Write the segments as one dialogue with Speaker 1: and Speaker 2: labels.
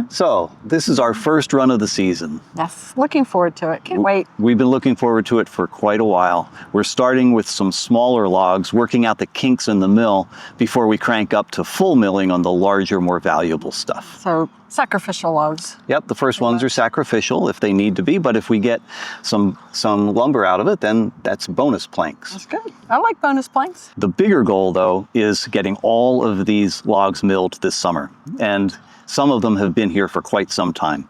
Speaker 1: So, this is our first run of the season.
Speaker 2: Yes, looking forward to it. Can't wait.
Speaker 1: We've been looking forward to it for quite a while. We're starting with some smaller logs, working out the kinks in the mill before we crank up to full milling on the larger, more valuable stuff.
Speaker 2: So, sacrificial logs.
Speaker 1: Yep, the first ones are sacrificial if they need to be, but if we get some lumber out of it, then that's bonus planks.
Speaker 2: That's good. I like bonus planks.
Speaker 1: The bigger goal, though, is getting all of these logs milled this summer. And some of them have been here for quite some time.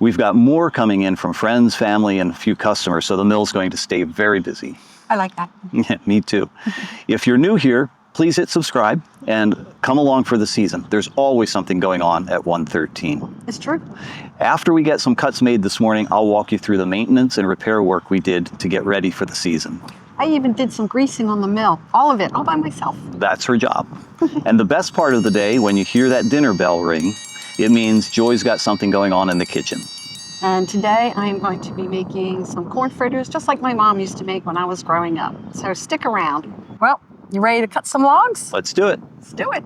Speaker 1: We've got more coming in from friends, family, and a few customers, so the mill's going to stay very busy.
Speaker 2: I like that.
Speaker 1: Yeah, me too. If you're new here, please hit subscribe and come along for the season. There's always something going on at 113.
Speaker 2: It's true.
Speaker 1: After we get some cuts made this morning, I'll walk you through the maintenance and repair work we did to get ready for the season.
Speaker 2: I even did some greasing on the mill. All of it, all by myself.
Speaker 1: That's her job. And the best part of the day, when you hear that dinner bell ring, it means Joy's got something going on in the kitchen.
Speaker 2: And today I am going to be making some corn fritters, just like my mom used to make when I was growing up. So stick around. Well, you ready to cut some logs?
Speaker 1: Let's do it.
Speaker 2: Let's do it.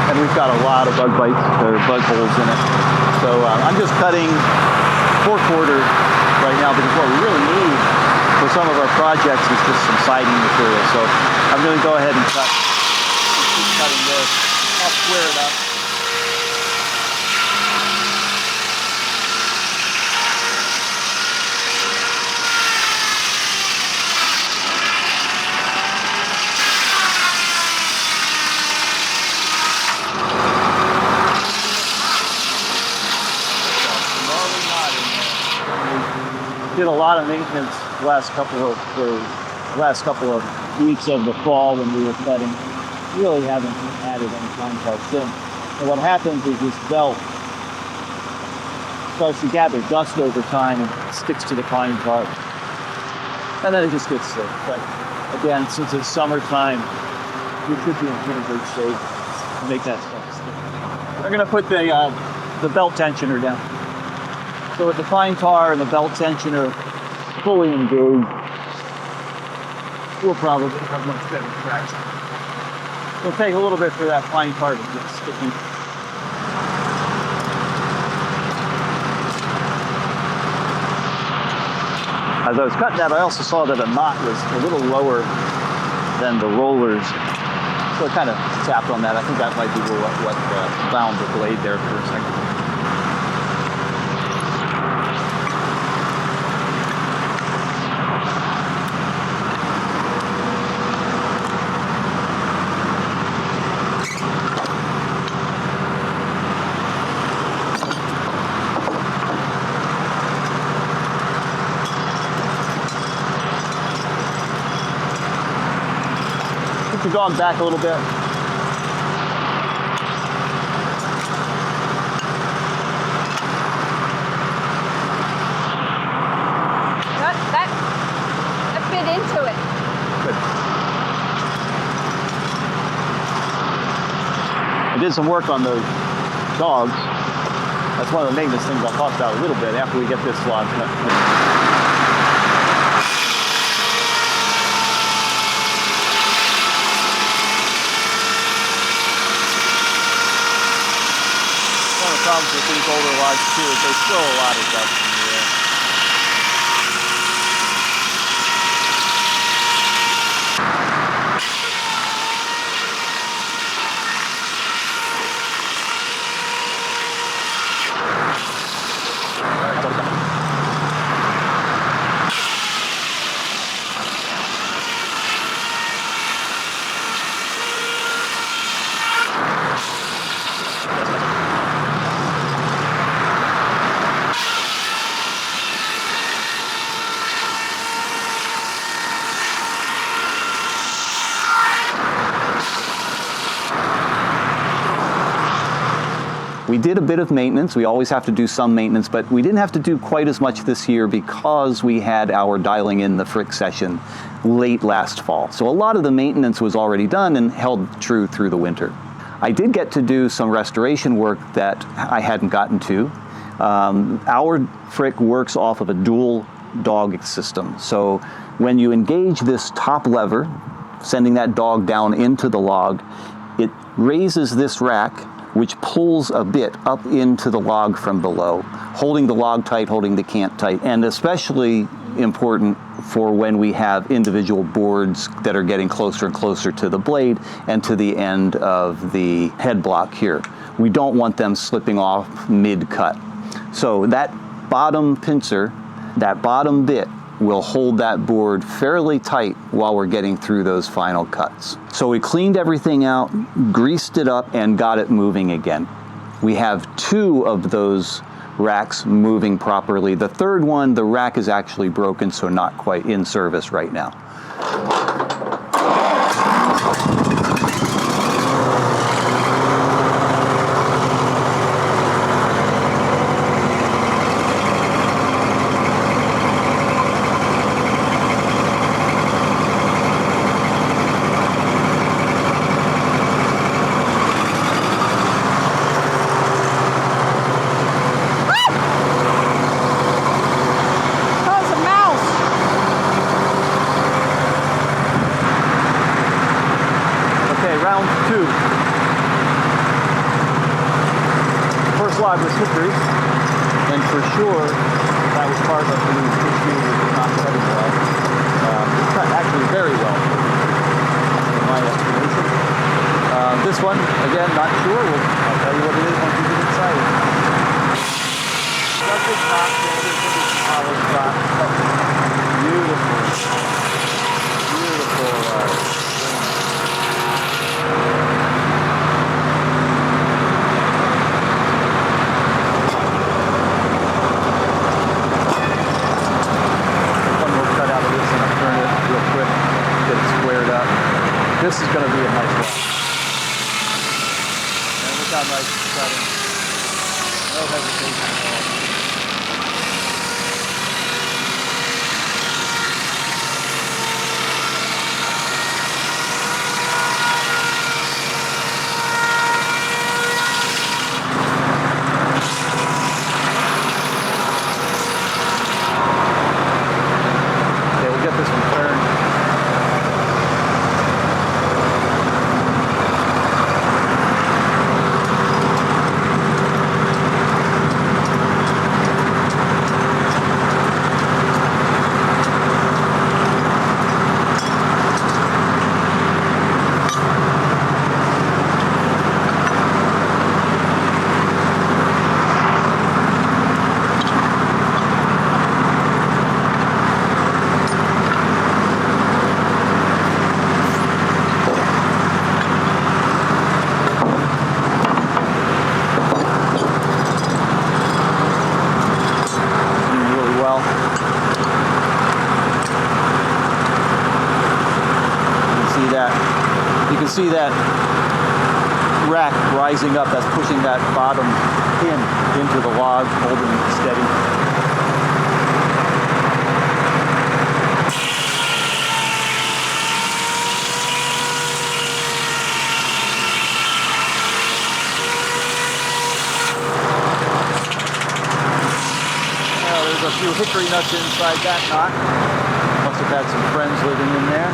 Speaker 1: And we've got a lot of bug bites, or bug holes in it. So I'm just cutting 4/4 right now because what we really need for some of our projects is just some siding material. So I'm going to go ahead and keep cutting this. I'll square it up. Did a lot of maintenance the last couple of weeks of the fall when we were cutting. Really haven't added any pine tar since. And what happens is this belt starts to gather dust over time and sticks to the pine tar. And then it just gets sick. But again, since it's summertime, we should be in pretty good shape to make that stuff stick. We're gonna put the belt tensioner down. So with the pine tar and the belt tensioner fully engaged, we'll probably have much better traction. It'll take a little bit for that pine tar to get sticky. As I was cutting that, I also saw that a knot was a little lower than the rollers. So I kind of tapped on that. I think that might be what bound the blade there for a second. The dog back a little bit.
Speaker 2: That fit into it.
Speaker 1: Good. I did some work on those dogs. That's one of the maintenance things I'll talk about a little bit after we get this log cut. Problems with these older logs too is there's still a lot of dust in the air.
Speaker 3: We did a bit of maintenance. We always have to do some maintenance, but we didn't have to do quite as much this year because we had our dialing in the frick session late last fall. So a lot of the maintenance was already done and held true through the winter. I did get to do some restoration work that I hadn't gotten to. Our frick works off of a dual dog system. So when you engage this top lever, sending that dog down into the log, it raises this rack, which pulls a bit up into the log from below, holding the log tight, holding the cant tight, and especially important for when we have individual boards that are getting closer and closer to the blade and to the end of the head block here. We don't want them slipping off mid-cut. So that bottom pincer, that bottom bit, will hold that board fairly tight while we're getting through those final cuts. So we cleaned everything out, greased it up, and got it moving again. We have 2 of those racks moving properly. The third one, the rack is actually broken, so not quite in service right now. Round 2. First log was hickory, and for sure that was part of the issue with not cutting well. It cut actually very well, in my estimation. This one, again, not sure. I'll tell you what it is once you get inside. Nothing not solid spot. Beautiful. Beautiful. This is going to be a nice one. And look how nice it's cutting. No hesitation at all. Okay, we'll get this one turned. You can see that rack rising up, that's pushing that bottom pin into the log, holding it steady. Well, there's a few hickory nuts inside that knot. Must have had some friends living in there.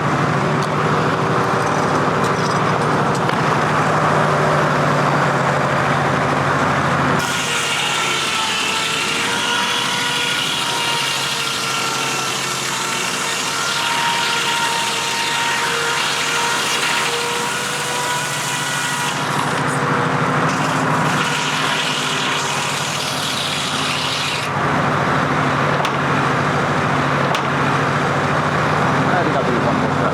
Speaker 3: I think I'll do one more try.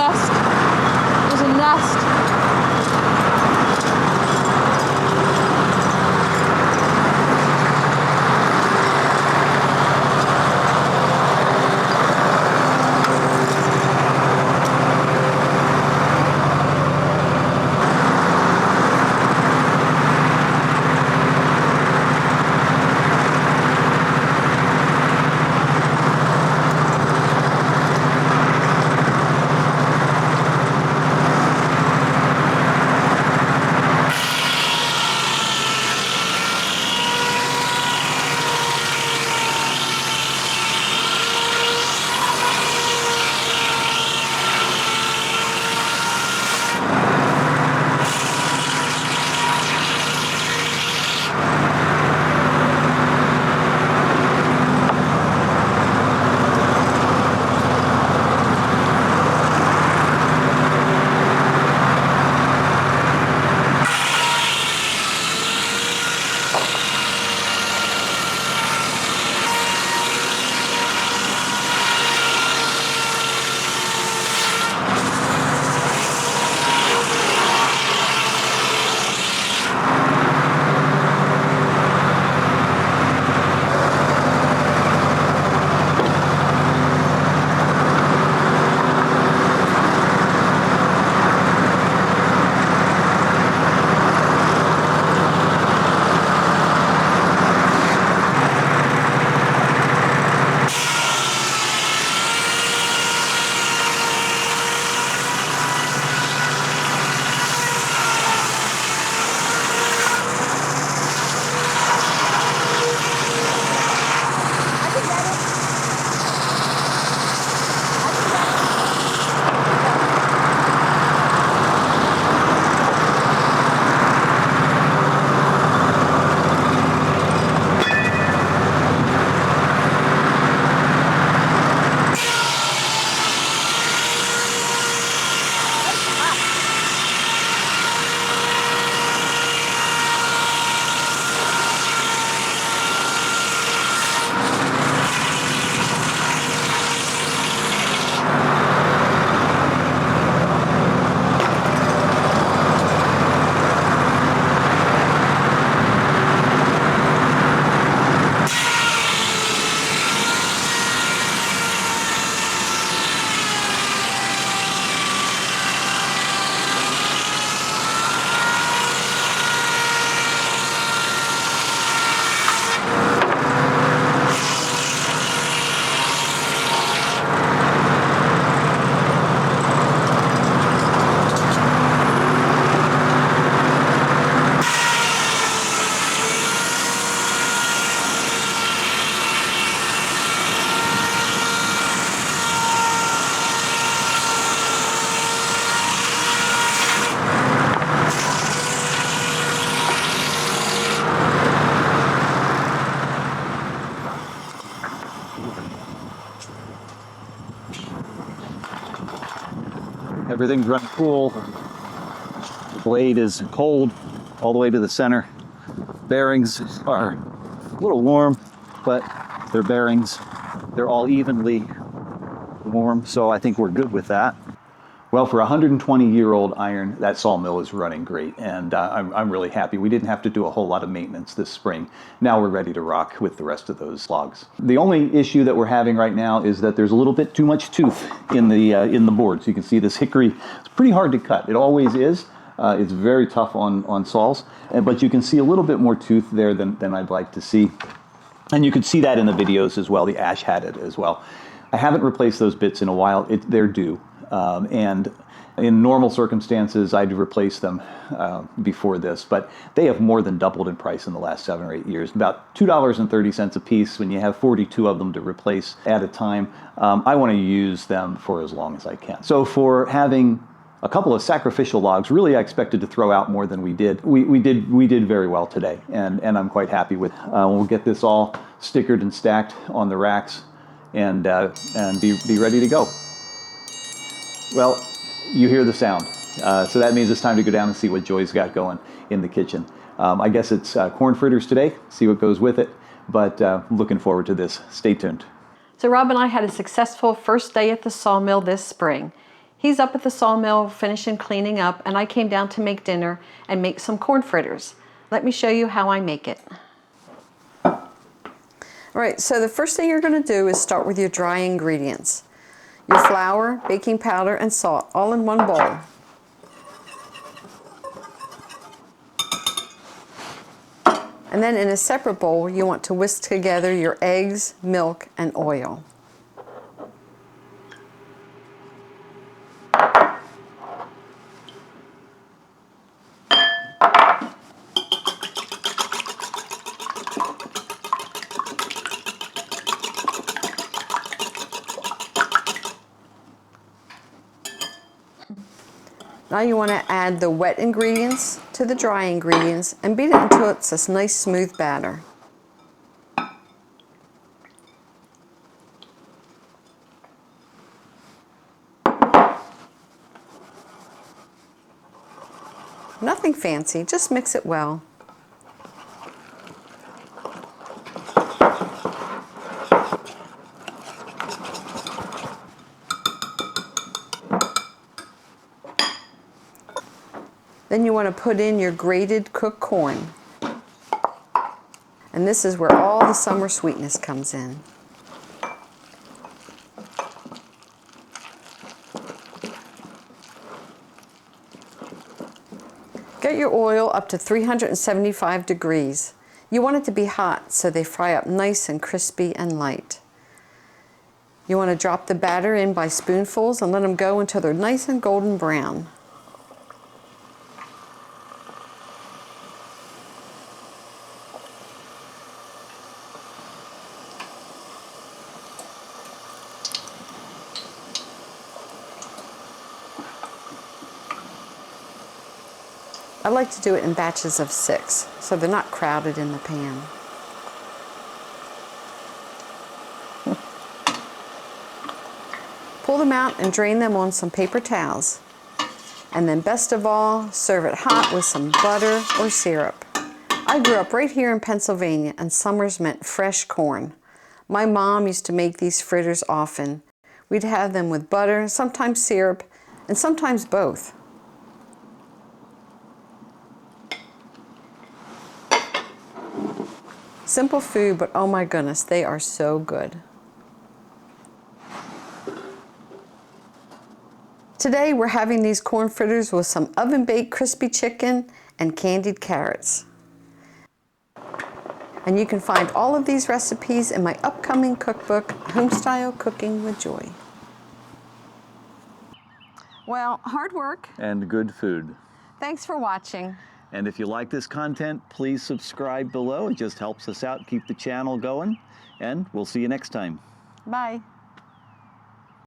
Speaker 2: nest. There's a nest.
Speaker 3: Everything's running cool. The blade is cold all the way to the center. Bearings are a little warm, but they're bearings. They're all evenly warm, so I think we're good with that. Well, for a 120-year-old iron, that sawmill is running great, and I'm really happy. We didn't have to do a whole lot of maintenance this spring. Now we're ready to rock with the rest of those logs. The only issue that we're having right now is that there's a little bit too much tooth in the board. So you can see this hickory, it's pretty hard to cut. It always is. It's very tough on saws, but you can see a little bit more tooth there than I'd like to see. And you could see that in the videos as well. The ash had it as well. I haven't replaced those bits in a while. They're due. And in normal circumstances, I'd replace them before this, but they have more than doubled in price in the last 7 or 8 years. About $2.30 a piece when you have 42 of them to replace at a time. I want to use them for as long as I can. So for having a couple of sacrificial logs, really I expected to throw out more than we did. We did very well today, and I'm quite happy with. We'll get this all stickered and stacked on the racks, and be ready to go. Well, you hear the sound, so that means it's time to go down and see what Joy's got going in the kitchen. I guess it's corn fritters today. See what goes with it, but looking forward to this. Stay tuned.
Speaker 2: So Rob and I had a successful first day at the sawmill this spring. He's up at the sawmill finishing cleaning up, and I came down to make dinner and make some corn fritters. Let me show you how I make it. All right, so the first thing you're going to do is start with your dry ingredients. Your flour, baking powder, and salt, all in one bowl. And then in a separate bowl, you want to whisk together your eggs, milk, and oil. Now you want to add the wet ingredients to the dry ingredients and beat it until it's this nice smooth batter. Nothing fancy, just mix it well. Then you want to put in your grated cooked corn. And this is where all the summer sweetness comes in. Get your oil up to 375 degrees. You want it to be hot so they fry up nice and crispy and light. You want to drop the batter in by spoonfuls and let them go until they're nice and golden brown. I like to do it in batches of 6, so they're not crowded in the pan. Pull them out and drain them on some paper towels. And then best of all, serve it hot with some butter or syrup. I grew up right here in Pennsylvania, and summers meant fresh corn. My mom used to make these fritters often. We'd have them with butter, sometimes syrup, and sometimes both. Simple food, but oh my goodness, they are so good. Today we're having these corn fritters with some oven-baked crispy chicken and candied carrots. And you can find all of these recipes in my upcoming cookbook, Homestyle Cooking with Joy. Well, hard work.
Speaker 3: And good food.
Speaker 2: Thanks for watching.
Speaker 3: And if you like this content, please subscribe below. It just helps us out, keep the channel going. And we'll see you next time.
Speaker 2: Bye.